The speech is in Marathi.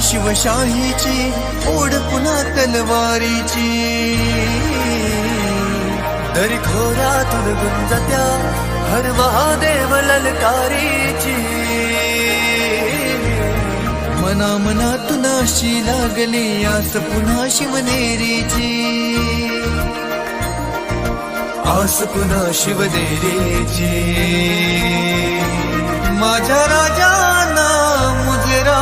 शिवशाहीची ओढ पुन्हा तलवारीची दरी खोऱ्यातून गुंजत्या हर महादेव ललकारीची मना मनातून अशी लागली आस पुन्हा शिवनेरीची आस पुन्हा शिवनेरीची माझ्या राजाना मुजरा